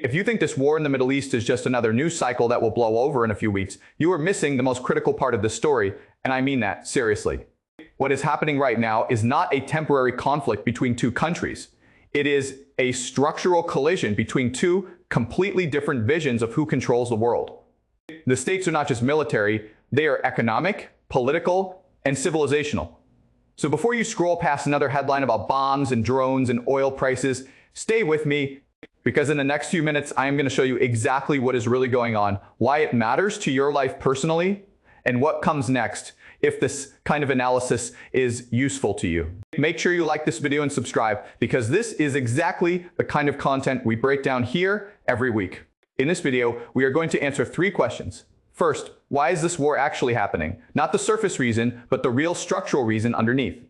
If you think this war in the Middle East is just another news cycle that will blow over in a few weeks, you are missing the most critical part of this story, and I mean that seriously. What is happening right now is not a temporary conflict between two countries. It is a structural collision between two completely different visions of who controls the world. The stakes are not just military, they are economic, political, and civilizational. So before you scroll past another headline about bombs and drones and oil prices, stay with me, because in the next few minutes, I am going to show you exactly what is really going on, why it matters to your life personally, and what comes next if this kind of analysis is useful to you. Make sure you like this video and subscribe, because this is exactly the kind of content we break down here every week. In this video, we are going to answer 3 questions. First, why is this war actually happening? Not the surface reason, but the real structural reason underneath.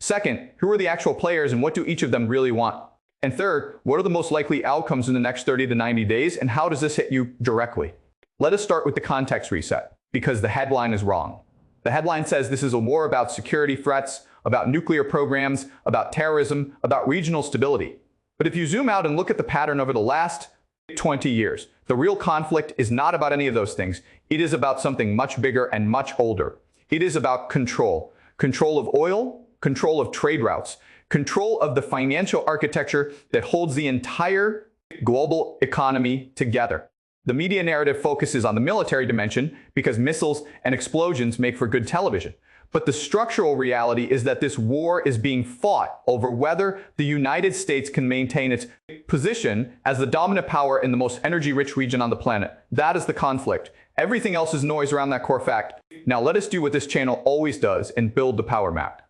Second, who are the actual players and what do each of them really want? And third, what are the most likely outcomes in the next 30 to 90 days, and how does this hit you directly? Let us start with the context reset, because the headline is wrong. The headline says this is a war about security threats, about nuclear programs, about terrorism, about regional stability. But if you zoom out and look at the pattern over the last 20 years, the real conflict is not about any of those things. It is about something much bigger and much older. It is about control. Control of oil, control of trade routes, control of the financial architecture that holds the entire global economy together. The media narrative focuses on the military dimension because missiles and explosions make for good television. But the structural reality is that this war is being fought over whether the United States can maintain its position as the dominant power in the most energy-rich region on the planet. That is the conflict. Everything else is noise around that core fact. Now let us do what this channel always does and build the power map.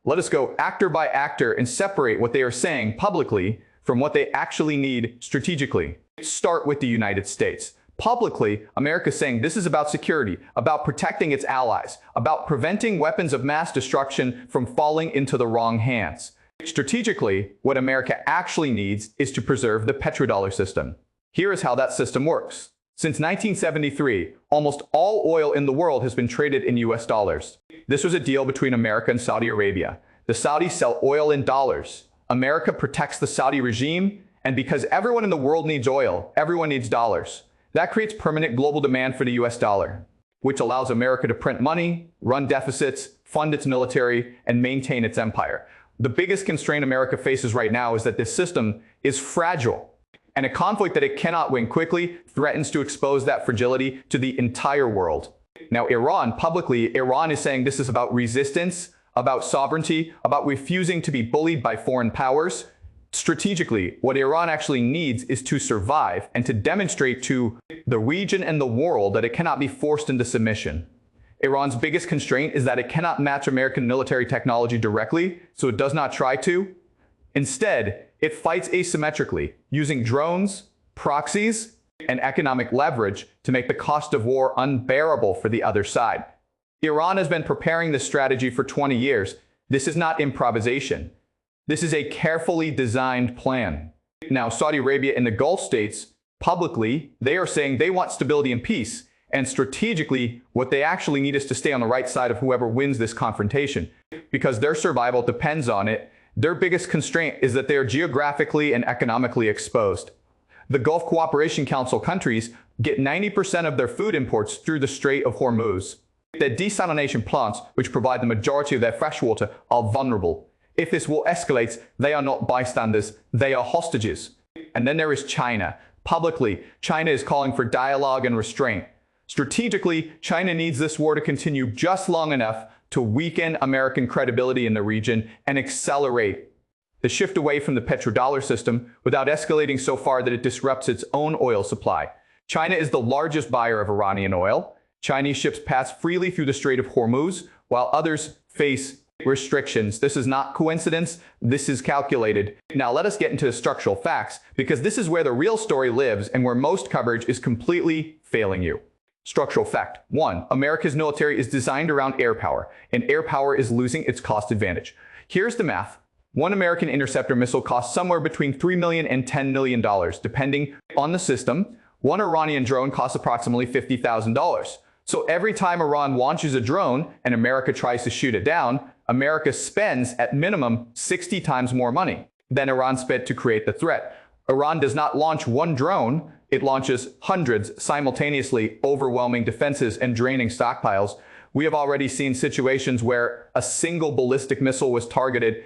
Let us go actor by actor and separate what they are saying publicly from what they actually need strategically. Start with the United States. Publicly, America is saying this is about security, about protecting its allies, about preventing weapons of mass destruction from falling into the wrong hands. Strategically, what America actually needs is to preserve the petrodollar system. Here is how that system works. Since 1973, almost all oil in the world has been traded in US dollars. This was a deal between America and Saudi Arabia. The Saudis sell oil in dollars. America protects the Saudi regime, and because everyone in the world needs oil, everyone needs dollars. That creates permanent global demand for the US dollar, which allows America to print money, run deficits, fund its military, and maintain its empire. The biggest constraint America faces right now is that this system is fragile, and a conflict that it cannot win quickly threatens to expose that fragility to the entire world. Now, publicly, Iran is saying this is about resistance, about sovereignty, about refusing to be bullied by foreign powers. Strategically, what Iran actually needs is to survive and to demonstrate to the region and the world that it cannot be forced into submission. Iran's biggest constraint is that it cannot match American military technology directly, so it does not try to. Instead, it fights asymmetrically, using drones, proxies, and economic leverage to make the cost of war unbearable for the other side. Iran has been preparing this strategy for 20 years. This is not improvisation. This is a carefully designed plan. Now, Saudi Arabia and the Gulf states, publicly, they are saying they want stability and peace. And strategically, what they actually need is to stay on the right side of whoever wins this confrontation, because their survival depends on it. Their biggest constraint is that they are geographically and economically exposed. The Gulf Cooperation Council countries get 90% of their food imports through the Strait of Hormuz. The desalination plants, which provide the majority of their fresh water, are vulnerable. If this war escalates, they are not bystanders, they are hostages. And then there is China. Publicly, China is calling for dialogue and restraint. Strategically, China needs this war to continue just long enough to weaken American credibility in the region and accelerate the shift away from the petrodollar system without escalating so far that it disrupts its own oil supply. China is the largest buyer of Iranian oil. Chinese ships pass freely through the Strait of Hormuz, while others face restrictions. This is not coincidence, this is calculated. Now let us get into the structural facts, because this is where the real story lives and where most coverage is completely failing you. Structural fact 1. America's military is designed around air power, and air power is losing its cost advantage. Here's the math. One American interceptor missile costs somewhere between $3 million and $10 million, depending on the system. One Iranian drone costs approximately $50,000. So every time Iran launches a drone and America tries to shoot it down, America spends at minimum 60 times more money than Iran spent to create the threat. Iran does not launch one drone, it launches hundreds simultaneously, overwhelming defenses and draining stockpiles. We have already seen situations where a single ballistic missile was targeted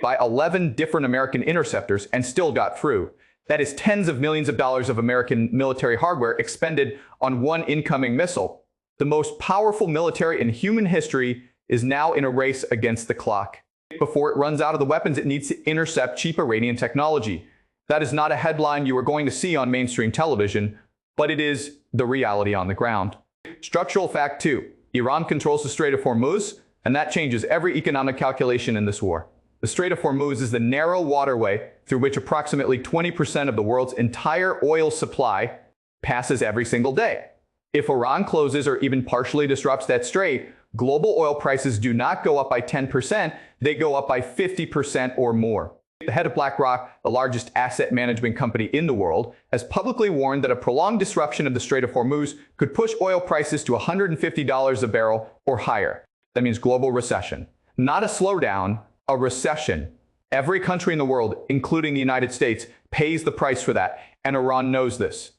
by 11 different American interceptors and still got through. That is tens of millions of dollars of American military hardware expended on one incoming missile. The most powerful military in human history is now in a race against the clock. Before it runs out of the weapons, it needs to intercept cheap Iranian technology. That is not a headline you are going to see on mainstream television, but it is the reality on the ground. Structural fact 2. Iran controls the Strait of Hormuz, and that changes every economic calculation in this war. The Strait of Hormuz is the narrow waterway through which approximately 20% of the world's entire oil supply passes every single day. If Iran closes or even partially disrupts that strait, global oil prices do not go up by 10%, they go up by 50% or more. The head of BlackRock, the largest asset management company in the world, has publicly warned that a prolonged disruption of the Strait of Hormuz could push oil prices to $150 a barrel or higher. That means global recession. Not a slowdown, a recession. Every country in the world, including the United States, pays the price for that, and Iran knows this.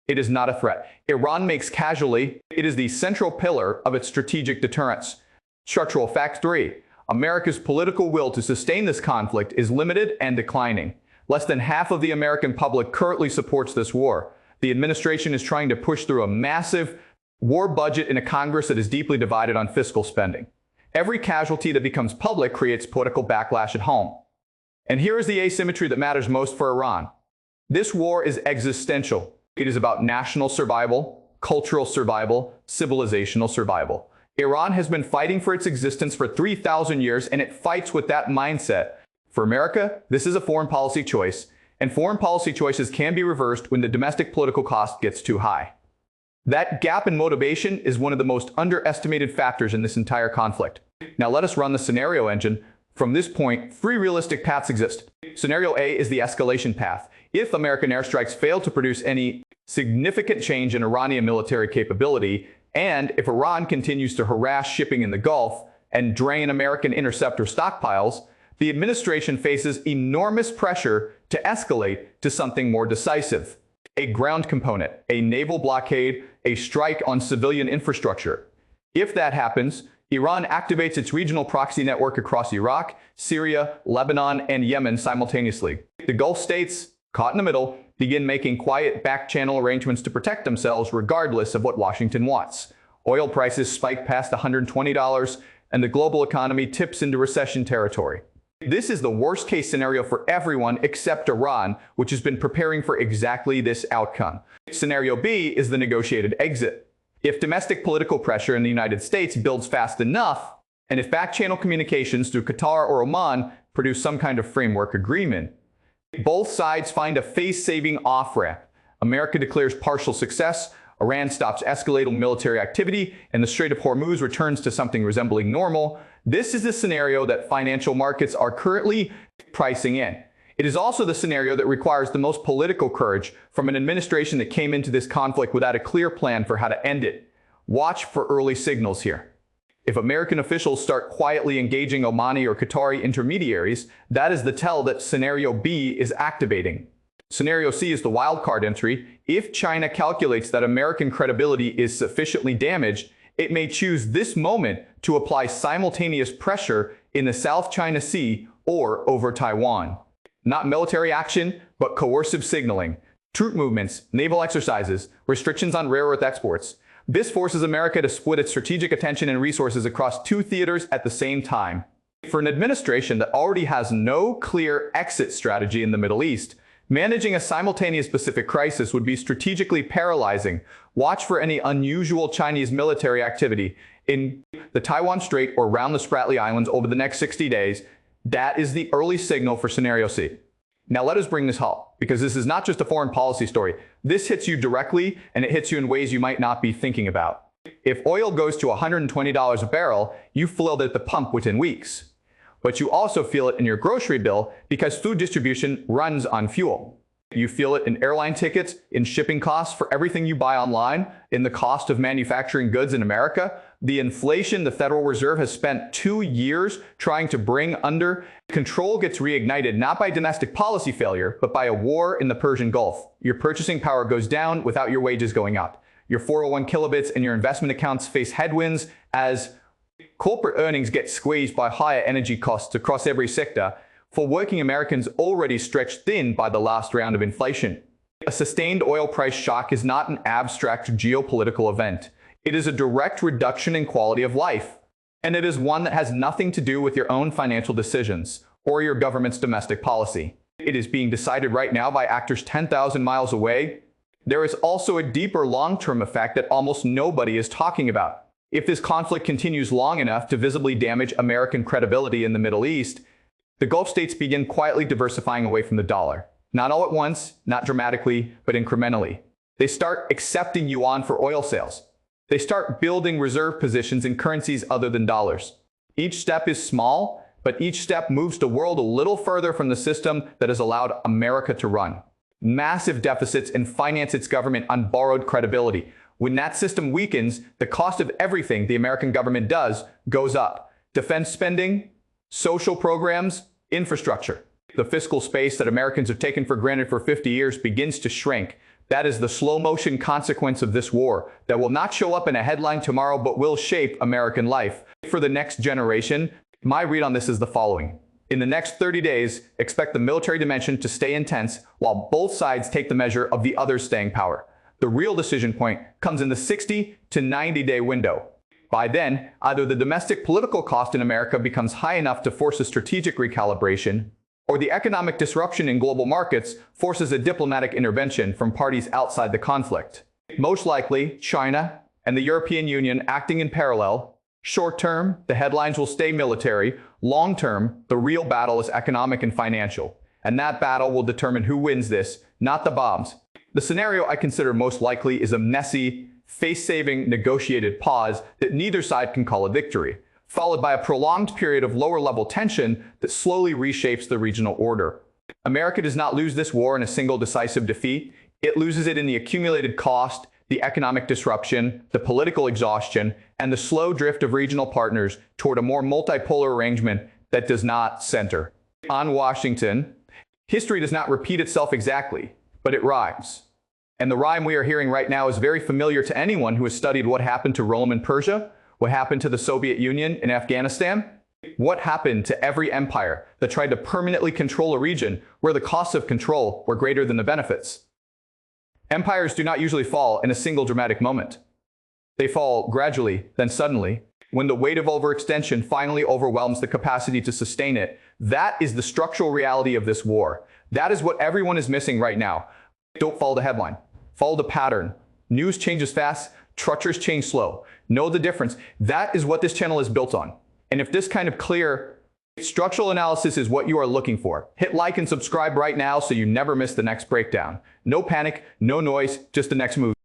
It is not a threat. Iran makes casualty. It is the central pillar of its strategic deterrence. Structural fact 3. America's political will to sustain this conflict is limited and declining. Less than half of the American public currently supports this war. The administration is trying to push through a massive war budget in a Congress that is deeply divided on fiscal spending. Every casualty that becomes public creates political backlash at home. And here is the asymmetry that matters most for Iran. This war is existential. It is about national survival, cultural survival, civilizational survival. Iran has been fighting for its existence for 3,000 years, and it fights with that mindset. For America, this is a foreign policy choice, and foreign policy choices can be reversed when the domestic political cost gets too high. That gap in motivation is one of the most underestimated factors in this entire conflict. Now let us run the scenario engine. From this point, 3 realistic paths exist. Scenario A is the escalation path. If American airstrikes fail to produce any significant change in Iranian military capability, and if Iran continues to harass shipping in the Gulf and drain American interceptor stockpiles, the administration faces enormous pressure to escalate to something more decisive. A ground component, a naval blockade, a strike on civilian infrastructure. If that happens, Iran activates its regional proxy network across Iraq, Syria, Lebanon, and Yemen simultaneously. The Gulf states, caught in the middle, begin making quiet back-channel arrangements to protect themselves regardless of what Washington wants. Oil prices spike past $120, and the global economy tips into recession territory. This is the worst-case scenario for everyone except Iran, which has been preparing for exactly this outcome. Scenario B is the negotiated exit. If domestic political pressure in the United States builds fast enough, and if back-channel communications through Qatar or Oman produce some kind of framework agreement, both sides find a face-saving off-ramp. America declares partial success, Iran stops escalating military activity, and the Strait of Hormuz returns to something resembling normal. This is the scenario that financial markets are currently pricing in. It is also the scenario that requires the most political courage from an administration that came into this conflict without a clear plan for how to end it. Watch for early signals here. If American officials start quietly engaging Omani or Qatari intermediaries, that is the tell that Scenario B is activating. Scenario C is the wildcard entry. If China calculates that American credibility is sufficiently damaged, it may choose this moment to apply simultaneous pressure in the South China Sea or over Taiwan. Not military action, but coercive signaling, troop movements, naval exercises, restrictions on rare earth exports. This forces America to split its strategic attention and resources across 2 theaters at the same time. For an administration that already has no clear exit strategy in the Middle East, managing a simultaneous Pacific crisis would be strategically paralyzing. Watch for any unusual Chinese military activity in the Taiwan Strait or around the Spratly Islands over the next 60 days. That is the early signal for Scenario C. Now let us bring this home, because this is not just a foreign policy story. This hits you directly, and it hits you in ways you might not be thinking about. If oil goes to $120 a barrel, you feel it at the pump within weeks. But you also feel it in your grocery bill because food distribution runs on fuel. You feel it in airline tickets, in shipping costs for everything you buy online, in the cost of manufacturing goods in America. The inflation the Federal Reserve has spent 2 years trying to bring under control gets reignited not by domestic policy failure, but by a war in the Persian Gulf. Your purchasing power goes down without your wages going up. Your 401 kilobits and your investment accounts face headwinds as corporate earnings get squeezed by higher energy costs across every sector, for working Americans already stretched thin by the last round of inflation. A sustained oil price shock is not an abstract geopolitical event. It is a direct reduction in quality of life, and it is one that has nothing to do with your own financial decisions or your government's domestic policy. It is being decided right now by actors 10,000 miles away. There is also a deeper long-term effect that almost nobody is talking about. If this conflict continues long enough to visibly damage American credibility in the Middle East, the Gulf states begin quietly diversifying away from the dollar. Not all at once, not dramatically, but incrementally. They start accepting yuan for oil sales. They start building reserve positions in currencies other than dollars. Each step is small, but each step moves the world a little further from the system that has allowed America to run massive deficits and finance its government on borrowed credibility. When that system weakens, the cost of everything the American government does goes up. Defense spending, social programs, infrastructure. The fiscal space that Americans have taken for granted for 50 years begins to shrink. That is the slow-motion consequence of this war that will not show up in a headline tomorrow but will shape American life for the next generation. My read on this is the following. In the next 30 days, expect the military dimension to stay intense while both sides take the measure of the other's staying power. The real decision point comes in the 60 to 90-day window. By then, either the domestic political cost in America becomes high enough to force a strategic recalibration, or the economic disruption in global markets forces a diplomatic intervention from parties outside the conflict. Most likely, China and the European Union acting in parallel. Short-term, the headlines will stay military. Long-term, the real battle is economic and financial. And that battle will determine who wins this, not the bombs. The scenario I consider most likely is a messy, face-saving, negotiated pause that neither side can call a victory, followed by a prolonged period of lower-level tension that slowly reshapes the regional order. America does not lose this war in a single decisive defeat. It loses it in the accumulated cost, the economic disruption, the political exhaustion, and the slow drift of regional partners toward a more multipolar arrangement that does not center on Washington. History does not repeat itself exactly, but it rhymes. And the rhyme we are hearing right now is very familiar to anyone who has studied what happened to Rome in Persia, what happened to the Soviet Union in Afghanistan, what happened to every empire that tried to permanently control a region where the costs of control were greater than the benefits. Empires do not usually fall in a single dramatic moment. They fall gradually, then suddenly. When the weight of overextension finally overwhelms the capacity to sustain it, that is the structural reality of this war. That is what everyone is missing right now. Don't follow the headline. Follow the pattern. News changes fast, structures change slow. Know the difference. That is what this channel is built on. And if this kind of clear structural analysis is what you are looking for, hit like and subscribe right now so you never miss the next breakdown. No panic, no noise, just the next move.